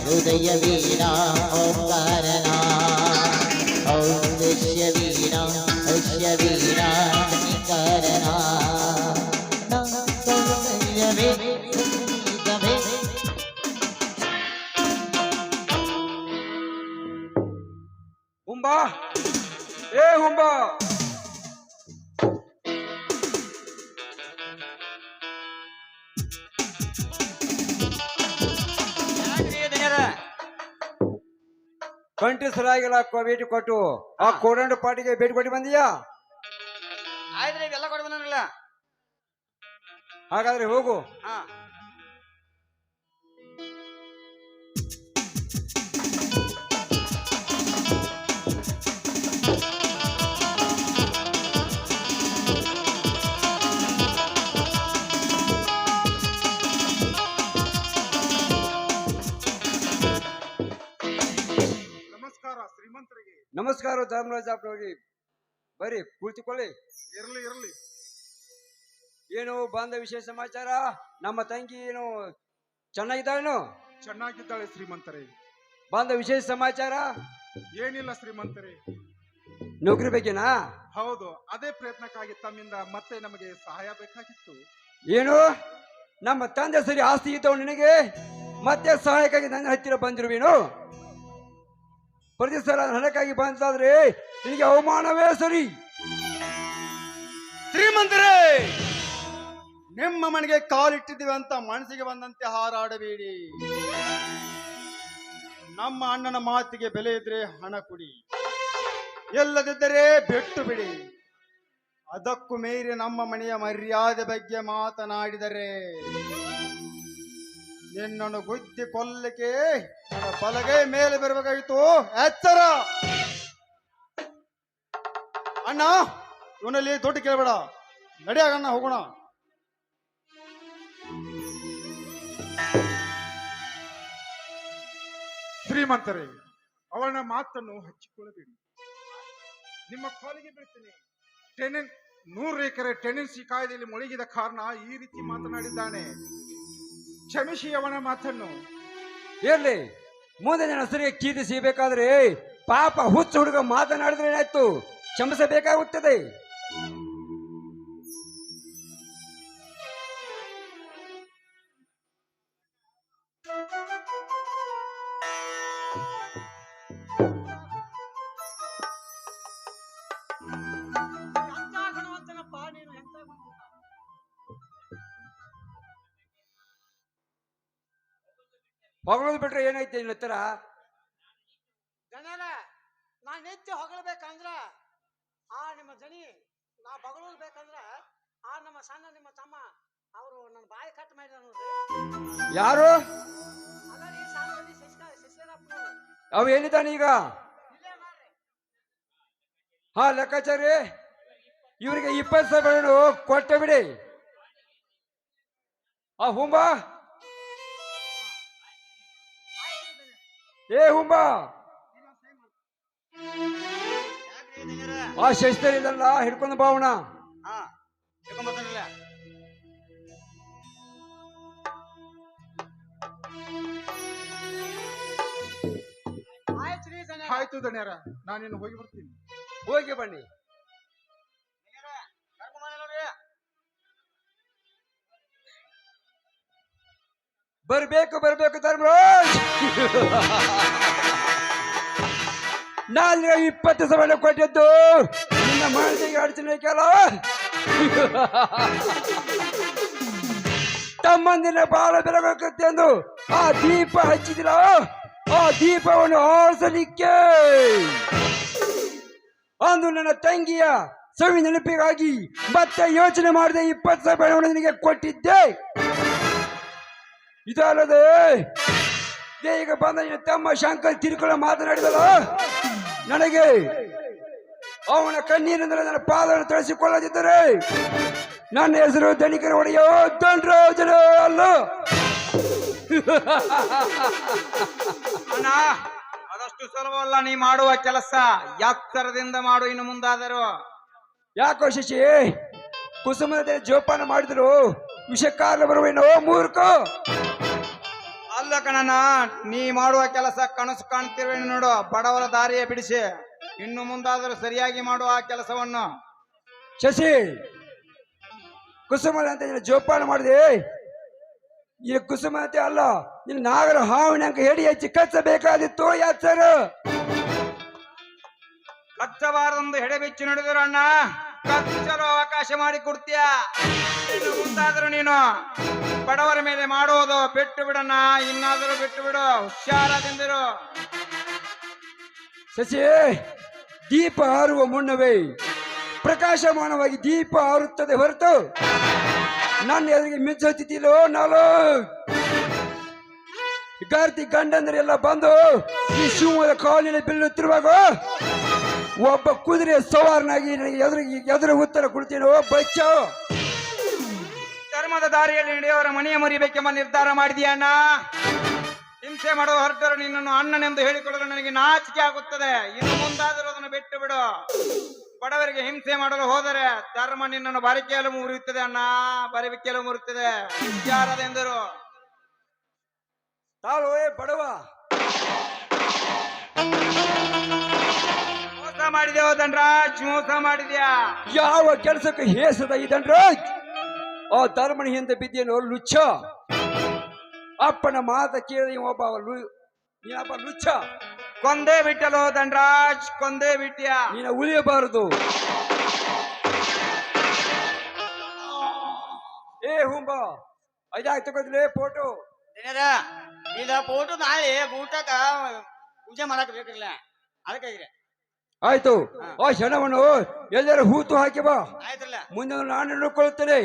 ಹೃದಯ ವೀರ ಓಂಕಾರನ ಔದಶ್ಯ ವೀರ ಹರ್ಷ ವೀರ ಕಾರಣ ಹುಂಬಾ ಏ ಹುಂಬಾ ಕಂಠಿಸಲಾಗಿಲ್ಲ ಭೇಟಿ ಕೊಟ್ಟು ಆ ಕೋರಂಡ ಪಾಟಿಗೆ ಭೇಟಿ ಕೊಟ್ಟು ಬಂದೀಯಾ? ಆಯ್ತ್ರಿ, ಎಲ್ಲ ಕೊಟ್ಟು ಬಂದಿಲ್ಲ. ಹಾಗಾದ್ರೆ ಹೋಗು. ನಮಸ್ಕಾರ ಧರ್ಮರಾಜ ಹೋಗಿ ಬರ್ರಿ, ಕುಳಿತುಕೊಳ್ಳಿ. ಇರ್ಲಿ ಇರ್ಲಿ. ಏನು ಬಂದ ವಿಶೇಷ ಸಮಾಚಾರ? ನಮ್ಮ ತಂಗಿ ಏನು ಚೆನ್ನಾಗಿದ್ದಾಳೇನು? ಚೆನ್ನಾಗಿದ್ದಾಳೆ ಶ್ರೀಮಂತರೇ. ಬಂದ ವಿಶೇಷ ಸಮಾಚಾರ ಏನಿಲ್ಲ ಶ್ರೀಮಂತರೇ. ನೌಕರಿ ಬಗ್ಗೆನಾ? ಹೌದು, ಅದೇ ಪ್ರಯತ್ನಕ್ಕಾಗಿ ತಮ್ಮಿಂದ ಮತ್ತೆ ನಮಗೆ ಸಹಾಯ ಬೇಕಾಗಿತ್ತು. ಏನು ನಮ್ಮ ತಂದೆ ಸರಿ ಆಸ್ತಿ ಇದ್ದವು ನಿನಗೆ ಮತ್ತೆ ಸಹಾಯಕ್ಕಾಗಿ ನನ್ನ ಹತ್ತಿರ ಬಂದಿರುವೇನು? ಪ್ರತಿ ಸಲ ಹಣಕ್ಕಾಗಿ ಬಂದಾದ್ರೆ ನಿನಗೆ ಅವಮಾನವೇ ಸರಿ. ಶ್ರೀಮಂತರೇ, ನಿಮ್ಮ ಮನೆಗೆ ಕಾಲಿಟ್ಟಿದ್ದೀವಿ ಅಂತ ಮನಸ್ಸಿಗೆ ಬಂದಂತೆ ಹಾರಾಡಬೇಡಿ. ನಮ್ಮ ಅಣ್ಣನ ಮಾತಿಗೆ ಬೆಲೆ ಇದ್ರೆ ಹಣ ಕೊಡಿ, ಎಲ್ಲದಿದ್ದರೆ ಬಿಟ್ಟು ಬಿಡಿ. ಅದಕ್ಕೂ ಮೀರಿ ನಮ್ಮ ಮನೆಯ ಮರ್ಯಾದೆ ಬಗ್ಗೆ ಮಾತನಾಡಿದರೆ ನಿನ್ನನ್ನು ಗುದ್ದಿ ಕೊಲ್ಲಕ್ಕೆ ಬಲಗೈ ಮೇಲೆ ಬರಬೇಕಾಗಿತ್ತು. ಎಚ್ಚರ ಅಣ್ಣ, ಇವನಲ್ಲಿ ದುಡ್ಡು ಕೇಳಬೇಡ. ನಡಿಯಾಗಣ್ಣ, ಹೋಗೋಣ. ಶ್ರೀಮಂತರೇ, ಅವನ ಮಾತನ್ನು ಹಚ್ಚಿಕೊಳ್ಳಬೇಡಿ. ನಿಮ್ಮ ಕಾಲಿಗೆ ಬೀಳ್ತೇನೆ. 100 ಎಕರೆ ಟೆನೆನ್ಸಿ ಕಾಯ್ದೆಯಲ್ಲಿ ಮುಳುಗಿದ ಕಾರಣ ಈ ರೀತಿ ಮಾತನಾಡಿದ್ದಾನೆ. ಕ್ಷಮಿಸಿ ಅವನ ಮಾತನ್ನು. ಇರ್ಲಿ, ಮುಂದೆ ನನ್ನ ಹೆಸರಿಗೆ ಕೀರ್ತಿ ಸಿಗಬೇಕಾದ್ರೆ ಪಾಪ ಹುಚ್ಚು ಹುಡುಗ ಮಾತನಾಡಿದ್ರೆ ಏನಾಯ್ತು, ಕ್ಷಮಿಸಬೇಕಾಗುತ್ತದೆ. ಹೊಗಳೋದು ಬಿಟ್ರೆ ಏನೈತೆ ನಿನ್ನ ಹತ್ತಿರ? ಜನರ ನಾನು ನಿತ್ಯ ಹೊಗಳಬೇಕಂದ್ರ ಆ ನಿಮ್ಮ ಜನಿ ನಾ ಬಗಳೋದು ಬೇಕಂದ್ರ ಆ ನಮ್ಮ ಸಣ್ಣ ನಿಮ್ಮ ತಮ್ಮ ಅವರು ನನ್ನ ಬಾಯಿ ಕಟ್ ಮಾಡಿದ ನೋಡ್ರಿ. ಯಾರು? ಅದರಿ ಸಾಲದಲ್ಲಿ ಶಶಿಯರಪ್ಪ. ಅವು ಎಲ್ಲಿದ್ದಾನೆ ಈಗ? ಹಾ, ಲೆಕ್ಕಾಚಾರಿ ಇವರಿಗೆ 20,000 ಕೊಟ್ಟ ಬಿಡಿ. ಆ ಹುಂಬಾ, ಏ ಹುಂಬಾ, ಆ ಶಸ್ತ್ರ ಇದಲ್ಲ ಹಿಡ್ಕೊಂಡು ಬಾವಣ. ಆಯ್ತು ದಣ್ಯರ, ನಾನಿನ್ನು ಹೋಗಿ ಬರ್ತೀನಿ. ಹೋಗಿ ಬನ್ನಿ. ಬರ್ಬೇಕು ಧರ್ಮರಾಜ್. ನಾನು 20,000 ಕೊಟ್ಟಿದ್ದು ನಿನ್ನ ಮನಸ್ಸಿಗೆ ಅಡಚಣೆ ಕೇಳ. ತಮ್ಮಂದಿನ ಬಾಳ ಬೆಳಗತ್ತೆ ಎಂದು ಆ ದೀಪ ಹಚ್ಚಿದಿಲ್ಲ, ಆ ದೀಪವನ್ನು ಆರಿಸಲಿಕ್ಕೆ ಅಂದು ನನ್ನ ತಂಗಿಯ ಸವಿ ನೆನಪಿಗಾಗಿ ಮತ್ತೆ ಯೋಚನೆ ಮಾಡದೆ 20,000 ಬೆಳೆವನ್ನು ನಿನಗೆ ಕೊಟ್ಟಿದ್ದೆ. ಇದಲ್ಲದೆ ಈಗ ಬಂದ ನಿನ್ನ ತಮ್ಮ ಶಂಕರ್ ತಿರುಕುಳ ಮಾತನಾಡಿದಲ್ಲ, ನನಗೆ ಅವನ ಕಣ್ಣೀರಿನಿಂದ ನನ್ನ ಪಾದವನ್ನು ತೊಳೆಸಿಕೊಳ್ಳದಿದ್ದರೆ ನನ್ನ ಹೆಸರು ಧನಿಕರ ಒಡೆಯೋ ದಂಡರಾಜನ ಅಲ್ಲ. ಅಣ್ಣ, ಅದಷ್ಟು ಸುಲಭವಲ್ಲ ನೀ ಮಾಡುವ ಕೆಲಸ. ಎತ್ತರದಿಂದ ಮಾಡು ಇನ್ನು ಮುಂದಾದರೂ. ಯಾಕೋ ಶಶಿ, ಕುಸುಮದ ಜೋಪಾನ ಮಾಡಿದ್ರು ವಿಷಕಾಲ ಬರುವೇನೋ ಮೂರ್ಖ. ಅಲ್ಲ ಕಣಣ್ಣ, ನೀ ಮಾಡುವ ಕೆಲಸ ಕನಸು ಕಾಣ್ತಿರುವೇನು ನೋಡು. ಬಡವರ ದಾರಿಯ ಬಿಡಿಸಿ ಇನ್ನು ಮುಂದಾದರೂ ಸರಿಯಾಗಿ ಮಾಡುವ ಆ ಕೆಲಸವನ್ನು. ಶಶಿ, ಕುಸುಮದ ಅಂತ ನೀನು ಜೋಪಾನ ಮಾಡಿದೆ. ಈ ಕುಸುಮತೆ ಅಲ್ಲ, ನಿನ್ನ ನಾಗರ ಹಾವಿನಂಕ ಹೇಳಿ ಹಚ್ಚಿ ಕಚ್ಚಬೇಕಾದಿತ್ತು. ಯಾಚರ ಕಚ್ಚಬಾರದೊಂದು ಹೆಡೆ ಬಿಚ್ಚಿ ನೋಡಿದ್ರು ಅಣ್ಣ, ಕಚ್ಚಲು ಅವಕಾಶ ಮಾಡಿ ಕೊಡ್ತೀಯ. ಇನ್ನು ಮುಂದಾದರೂ ನೀನು ಬಡವರ ಮೇಲೆ ಮಾಡುವುದು ಬಿಟ್ಟು ಬಿಡಣ್ಣ. ಇನ್ನಾದರೂ ಬಿಟ್ಟು ಬಿಡು, ಹುಷಾರದಿಂದಿರು. ಶಶಿ, ದೀಪ ಹಾರುವ ಮುನ್ನವೇ ಪ್ರಕಾಶಮಾನವಾಗಿ ದೀಪ ಹಾರುತ್ತದೆ ಹೊರತು ನನ್ನ ಎದುರಿಗೆ ಮಿಂಚುತ್ತಿದ್ದಿಲ್ಲೋ ನಾಳು. ಕಾರ್ತಿ ಗಂಡಂದ್ರೆ ಎಲ್ಲ ಬಂದು ಈ ಶಿವಮೊಗ್ಗದ ಕಾಲಿನಲ್ಲಿ ಬೀಳುತ್ತಿರುವಾಗ ಒಬ್ಬ ಕುದುರೆ ಸವಾರನಾಗಿ ನನಗೆ ಎದುರು ಉತ್ತರ ಕೊಡ್ತೀನೋ ಬಚ್ಚ. ಧರ್ಮದ ದಾರಿಯಲ್ಲಿ ನಡೆಯುವವರ ಮನೆಯ ಮುರಿಬೇಕೆಂಬ ನಿರ್ಧಾರ ಮಾಡಿದೀಯಣ್ಣ. ಹಿಂಸೆ ಮಾಡುವ ಹೊರಟರು ನಿನ್ನನ್ನು ಅಣ್ಣನೆಂದು ಹೇಳಿಕೊಳ್ಳಲು ನನಗೆ ನಾಚಿಕೆ ಆಗುತ್ತದೆ. ಇನ್ನು ಮುಂದಾದರೂ ಅದನ್ನು ಬಿಟ್ಟು ಬಿಡು. ಬಡವರಿಗೆ ಹಿಂಸೆ ಮಾಡಲು ಹೋದರೆ ಧರ್ಮ ನಿನ್ನನ್ನು ಬರಿಕೆಯಲು ಮುರಿಯುತ್ತದೆ ಅಣ್ಣ, ಬರಿಕೆಯಲು ಮುರಿಯುತ್ತದೆ. ವಿಚಾರದೆಂದರು ತಾಳು ಬಡವ, ಮೋಸ ಮಾಡಿದೆವು ಧನರಾಜ್, ಮೋಸ ಮಾಡಿದ್ಯಾ. ಯಾವ ಕೆಲಸಕ್ಕೆ ಹೇಸದ ಈ ಧನರಾಜ್? ಆ ಧರ್ಮನ ಹಿಂದೆ ಬಿದ್ದೇನೋ ಲುಚ್ಚ. ಅಪ್ಪನ ಮಾತ ಕೇಳಿ ನೀನಪ್ಪ ಲುಚ್ಚ. ಕೊಂದೇ ಬಿಟ್ಟಲು ಧನರಾಜ್, ಕೊಂದೇ ಬಿಟ್ಟ್ಯಾ. ನೀನು ಉಳಿಯಬಾರದು. ಏ ಹುಂಬ, ಅದಾಗಿ ತಗೋದ್ಲೆ ಫೋಟೋ. ಇದ ಫೋಟೋ ನಾಳೆ ಊಟಕ್ಕ ಪೂಜೆ ಮಾಡಕ್ ಬೇಕಿಲ್ಲ, ಅದಕ್ಕೆ ಆಯ್ತು. ಆ ಕ್ಷಣವನ್ನು ಎಲ್ಲರೂ ಹೂತು ಹಾಕಿ ಬಾ. ಆಯ್ತಲ್ಲ. ಮುಂದೆ ನಾನು ನೋಡ್ಕೊಳ್ತೇನೆ.